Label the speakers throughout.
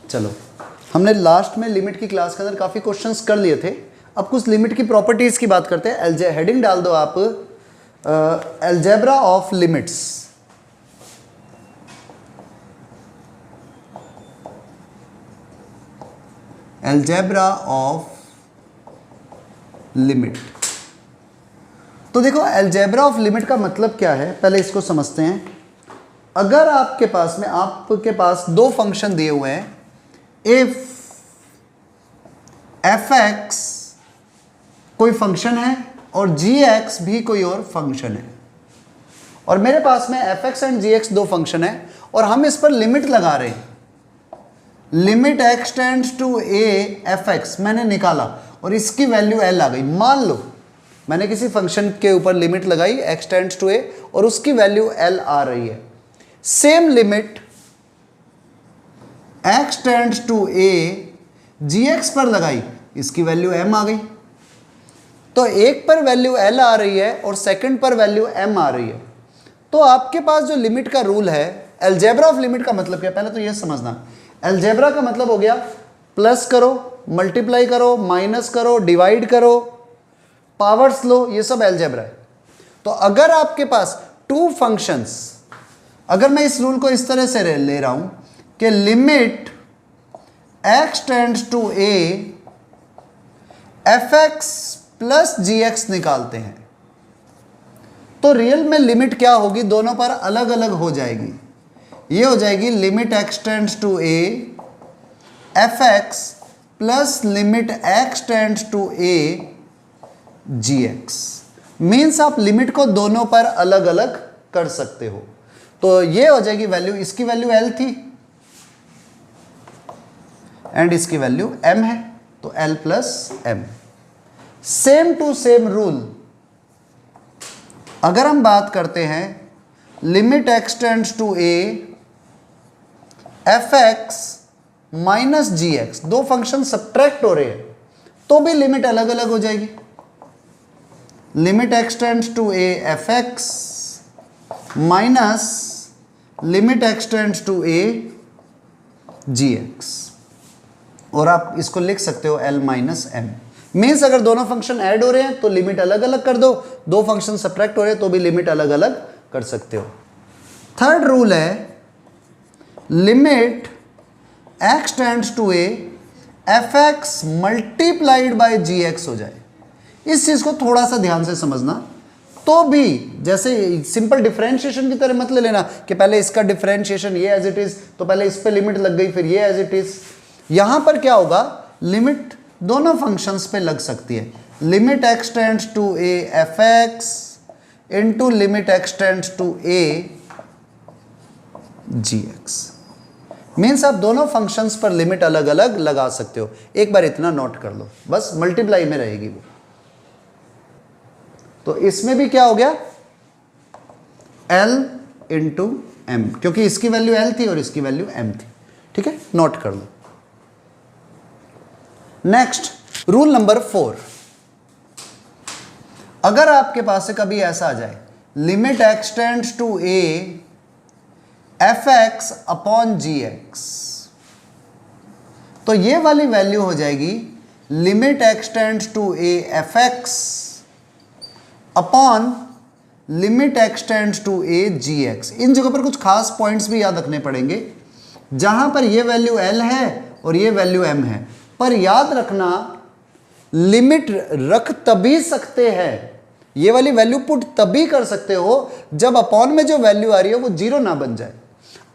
Speaker 1: चलो, हमने लास्ट में लिमिट की क्लास के अंदर काफ़ी क्वेश्चंस कर लिए थे। अब कुछ लिमिट की प्रॉपर्टीज़ की बात करते हैं। हेडिंग डाल दो आप, algebra of limits. Algebra of limit. तो देखो, अलजेब्रा ऑफ लिमिट का मतलब क्या है, पहले इसको समझते हैं। अगर आपके पास दो फंक्शन दिए हुए हैं, इफ एफ एक्स कोई फंक्शन है और जी एक्स भी कोई और फंक्शन है, और मेरे पास में F X and G X दो फंक्शन है और हम इस पर लिमिट लगा रहे हैं। Limit x tends to A F X मैंने निकाला और इसकी वैल्यू एल आ गई। मान लो मैंने किसी फंक्शन के ऊपर लिमिट लगाई एक्स टेंड्स टू ए और उसकी वैल्यू एल आ रही है। Same limit x tends to A ji X पर लगाई, इसकी वैल्यू एम आ गई। तो एक पर वैल्यू एल आ रही है और सेकंड पर वैल्यू एम आ रही है। तो आपके पास जो लिमिट का रूल है, अलजेब्रा ऑफ लिमिट का मतलब क्या, पहले तो यह समझना। अलजेब्रा का मतलब हो गया प्लस करो, मल्टीप्लाई करो, माइनस करो, डिवाइड करो, पावर्स लो, ये सब अलजेब्रा है। तो अगर आपके पास टू फंक्शंस, अगर मैं इस रूल को इस तरह से ले रहा हूं कि limit x tends to A F X plus G X निकालते हैं, तो रियल में लिमिट क्या होगी, दोनों पर अलग अलग हो जाएगी। ये हो जाएगी limit x tends to A F X plus limit x tends to A ji X. Means आप लिमिट को दोनों पर अलग अलग कर सकते हो। तो ये हो जाएगी वैल्यू, इसकी वैल्यू एल थी एंड इसकी वैल्यू एम है, तो L plus M. Same to same rule अगर हम बात करते हैं limit x tends to A F x minus G X, दो फंक्शन सब्ट्रैक्ट हो रहे हैं तो भी लिमिट अलग अलग हो जाएगी। Limit x tends to A F x minus limit x tends to A ji X, और आप इसको लिख सकते हो एल माइनस एम। मीन्स अगर दोनों फंक्शन ऐड हो रहे हैं तो लिमिट अलग अलग कर दो, दो फंक्शन सब्ट्रैक्ट हो रहे हैं तो भी लिमिट अलग अलग कर सकते हो। थर्ड रूल है limit x tends to A F X multiplied by G X हो जाए। इस चीज को थोड़ा सा ध्यान से समझना। तो भी जैसे सिंपल डिफरेंशिएशन की तरह मत ले लेना कि पहले इसका डिफरेंशिएशन ये एज इट इज, तो पहले इस पे लिमिट लग गई फिर ये एज इट इज। यहां पर क्या होगा, लिमिट दोनों फंक्शंस पे लग सकती है। Limit x tends to A F X into limit x tends to A ji X. Means आप दोनों फंक्शंस पर लिमिट अलग अलग लगा सकते हो। एक बार इतना नोट कर लो, बस मल्टीप्लाई में रहेगी वो। तो इसमें भी क्या हो गया, L इंटू एम, क्योंकि इसकी वैल्यू L थी और इसकी वैल्यू M थी। ठीक है, नोट कर लो। नेक्स्ट रूल नंबर 4, अगर आपके पास से कभी ऐसा आ जाए limit x tends to A F x upon g x, तो ये वाली वैल्यू हो जाएगी limit x tends to A F x upon limit x tends to A ji x. इन जगह पर कुछ खास पॉइंट्स भी याद रखने पड़ेंगे, जहां पर ये वैल्यू एल है और ये वैल्यू एम है। पर याद रखना, लिमिट रख तभी सकते हैं, ये वाली वैल्यू पुट तभी कर सकते हो जब अपॉन में जो वैल्यू आ रही है वो जीरो ना बन जाए।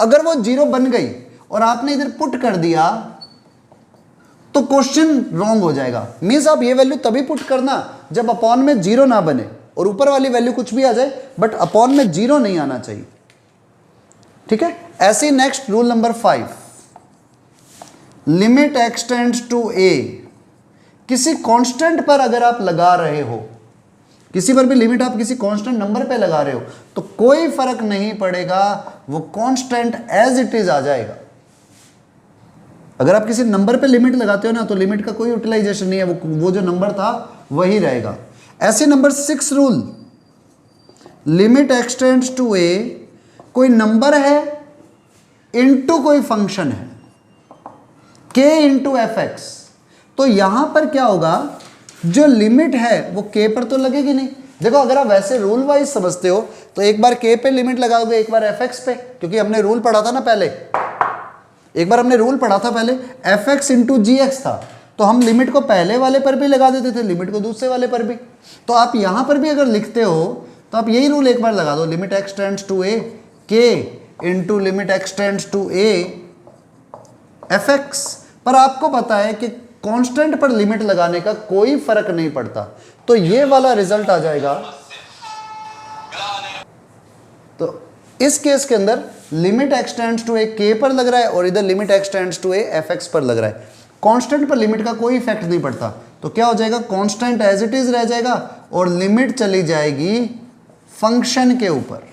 Speaker 1: अगर वो जीरो बन गई और आपने इधर पुट कर दिया तो क्वेश्चन रॉन्ग हो जाएगा। मीन्स आप ये वैल्यू तभी पुट करना जब अपॉन में जीरो ना बने, और ऊपर वाली वैल्यू कुछ भी आ जाए बट अपॉन में जीरो नहीं आना चाहिए। ठीक है, ऐसे ही next rule number 5, limit x tends to a, किसी कांस्टेंट पर अगर आप लगा रहे हो, किसी पर भी लिमिट आप किसी कांस्टेंट नंबर पे लगा रहे हो तो कोई फर्क नहीं पड़ेगा, वो कांस्टेंट एज इट इज आ जाएगा। अगर आप किसी नंबर पे लिमिट लगाते हो ना तो लिमिट का कोई यूटिलाइजेशन नहीं है, वो जो नंबर था वही रहेगा। ऐसे number 6 rule, limit x tends to a, कोई नंबर है इनटू कोई फंक्शन है, k इंटू एफ एक्स। तो यहां पर क्या होगा, जो लिमिट है वो k पर तो लगेगी नहीं। देखो अगर आप वैसे रूल वाइज समझते हो तो एक बार k पे लिमिट लगाओगे, एक बार एफ एक्स पे, क्योंकि हमने रूल पढ़ा था ना पहले, एक बार हमने रूल पढ़ा था पहले, एफ एक्स इंटू जी एक्स था, तो हम लिमिट को पहले वाले पर भी लगा देते थे, लिमिट को दूसरे वाले पर भी। तो आप यहां पर भी अगर लिखते हो तो आप यही रूल एक बार लगा दो, limit x tends to A K into limit x tends to A F X. पर आपको पता है कि कांस्टेंट पर लिमिट लगाने का कोई फर्क नहीं पड़ता, तो ये वाला रिजल्ट आ जाएगा। तो इस केस के अंदर limit x tends to A K पर लग रहा है और इधर limit x tends to A F X पर लग रहा है। कांस्टेंट पर लिमिट का कोई इफेक्ट नहीं पड़ता, तो क्या हो जाएगा, कांस्टेंट एज इट इज रह जाएगा और लिमिट चली जाएगी फंक्शन के ऊपर।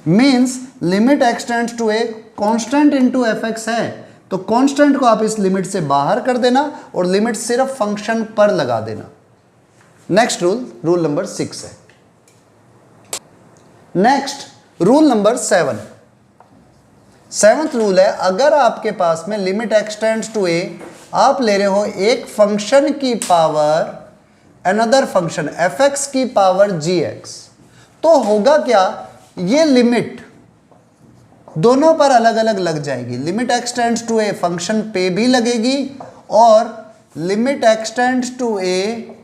Speaker 1: Means limit x tends to A constant into F X है, तो कांस्टेंट को आप इस लिमिट से बाहर कर देना और लिमिट सिर्फ फंक्शन पर लगा देना। नेक्स्ट रूल, रूल नंबर 6 है। Next rule number 7, seventh rule है, अगर आपके पास में लिमिट एक्स टेंड्स टू ए, आप ले रहे हो एक फंक्शन की power another function F x की पावर जी एक्स, तो होगा क्या, ये लिमिट दोनों पर अलग अलग लग जाएगी। Limit x tends to A function पे भी लगेगी और limit x tends to A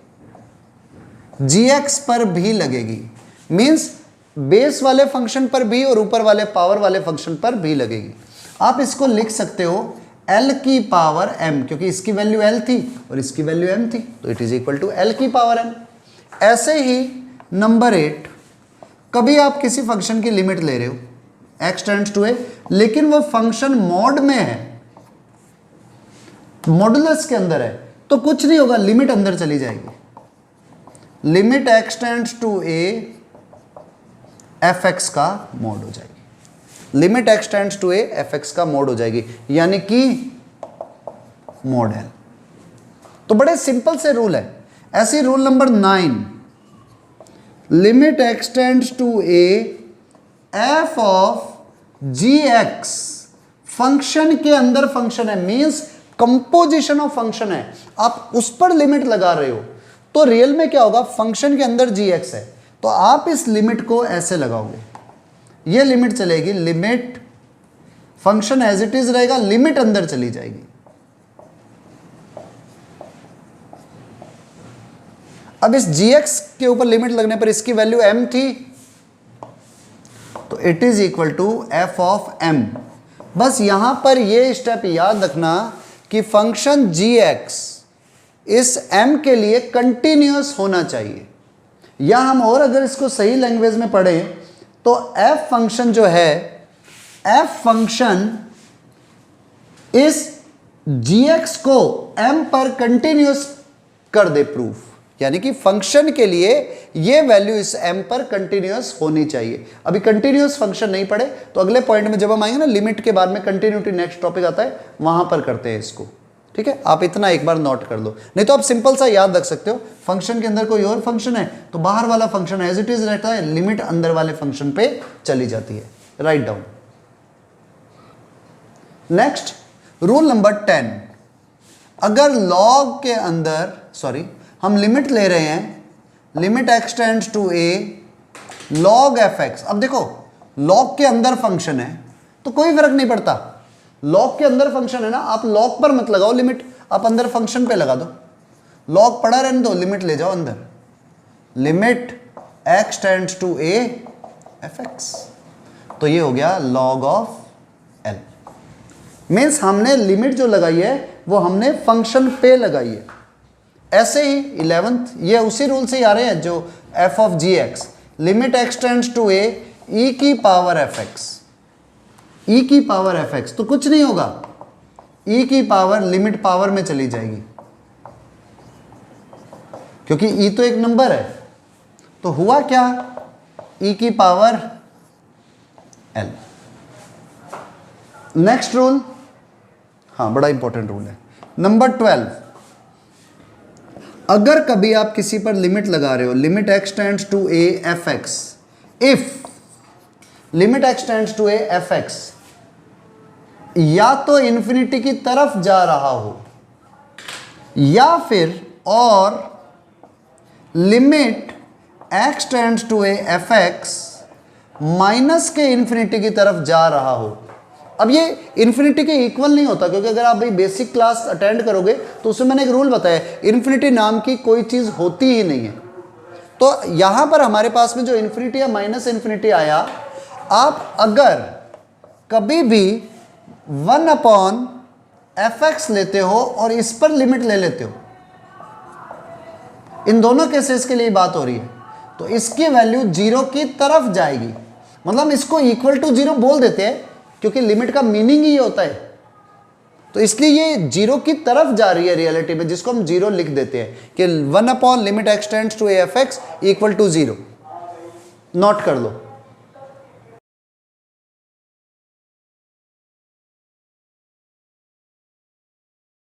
Speaker 1: ji X पर भी लगेगी। मींस बेस वाले फंक्शन पर भी और ऊपर वाले पावर वाले फंक्शन पर भी लगेगी। आप इसको लिख सकते हो l की पावर m, क्योंकि इसकी वैल्यू l थी और इसकी वैल्यू m थी, तो it is equal to l की पावर m। ऐसे ही नंबर 8, कभी आप किसी फंक्शन की लिमिट ले रहे हो x टेंड्स टू a, लेकिन वो फंक्शन मॉड में है, मॉडुलस के अंदर है, तो कुछ नहीं होगा, लिमिट अंदर चली जाएगी। Limit x tends to a F X का मोड हो जाएगी, limit x tends to A F X का मोड हो जाएगी, यानी कि मोड एल। तो बड़े सिंपल से रूल है। ऐसे rule number 9, limit x tends to A F of ji X, function के अंदर फंक्शन है, मींस कंपोजिशन ऑफ फंक्शन है, आप उस पर लिमिट लगा रहे हो, तो रियल में क्या होगा, फंक्शन के अंदर जी एक्स है, तो आप इस लिमिट को ऐसे लगाओगे, ये लिमिट चलेगी, limit function as it is रहेगा, लिमिट अंदर चली जाएगी। अब इस gx के ऊपर लिमिट लगने पर इसकी वैल्यू m थी, तो it is equal to f of m। बस यहां पर ये स्टेप याद रखना कि फंक्शन gx इस m के लिए कंटिन्यूअस होना चाहिए, या हम और अगर इसको सही लैंग्वेज में पढ़ें तो f फंक्शन जो है, f फंक्शन इस gx को m पर कंटिन्यूअस कर दे प्रूफ, यानी कि फंक्शन के लिए ये वैल्यू इस m पर कंटिन्यूअस होनी चाहिए। अभी कंटिन्यूअस फंक्शन नहीं पढ़े, तो अगले पॉइंट में जब हम आएंगे ना लिमिट के बाद में कंटिन्यूटी नेक्स्ट टॉपिक आता है, वहां पर करते हैं इसको, ठीक है। आप इतना एक बार नोट कर लो, नहीं तो आप सिंपल सा याद रख सकते हो, फंक्शन के अंदर कोई और फंक्शन है तो बाहर वाला फंक्शन एज इट इज रहता है, लिमिट अंदर वाले फंक्शन पे चली जाती है। Write down. Next rule number 10, अगर लॉग के अंदर हम लिमिट ले रहे हैं, limit x tends to A log F X. अब देखो लॉग के अंदर फंक्शन है तो कोई फर्क नहीं पड़ता, लॉग के अंदर फंक्शन है ना, आप लॉग पर मत लगाओ लिमिट, आप अंदर फंक्शन पे लगा दो, लॉग पड़ा रहने दो, लिमिट ले जाओ अंदर, limit x tends to A F X, तो ये हो गया लॉग ऑफ एल। मीन्स हमने लिमिट जो लगाई है वो हमने फंक्शन पे लगाई है। ऐसे ही 11th, ये उसी रूल से ही आ रहे हैं जो f of ji x, limit x tends to a e की पावर एफ एक्स, ई की पावर एफ एक्स, तो कुछ नहीं होगा, ई की पावर लिमिट पावर में चली जाएगी, क्योंकि ई तो एक नंबर है, तो हुआ क्या, ई की पावर एल। नेक्स्ट रूल, हाँ बड़ा इंपॉर्टेंट रूल है, नंबर 12, अगर कभी आप किसी पर लिमिट लगा रहे हो, limit x tends to A F x, if limit x tends to A F x या तो इन्फिनिटी की तरफ जा रहा हो या फिर और limit x tends to A F x minus के इन्फिनिटी की तरफ जा रहा हो। अब ये इन्फिनिटी के इक्वल नहीं होता, क्योंकि अगर आप भाई बेसिक क्लास अटेंड करोगे तो उसमें मैंने एक रूल बताया, इन्फिनिटी नाम की कोई चीज़ होती ही नहीं है। तो यहाँ पर हमारे पास में जो इन्फिनिटी या माइनस इन्फिनिटी आया, आप अगर कभी भी 1/fx लेते हो और इस पर लिमिट ले लेते हो, इन दोनों केसेस के लिए बात हो रही है, तो इसकी वैल्यू 0 की तरफ जाएगी। मतलब इसको इक्वल टू 0 बोल देते हैं, क्योंकि लिमिट का मीनिंग ही होता है। तो इसलिए ये 0 की तरफ जा रही है रियलिटी में, जिसको हम 0 लिख देते हैं कि limit x tends to a f x equal to 0। Note कर लो।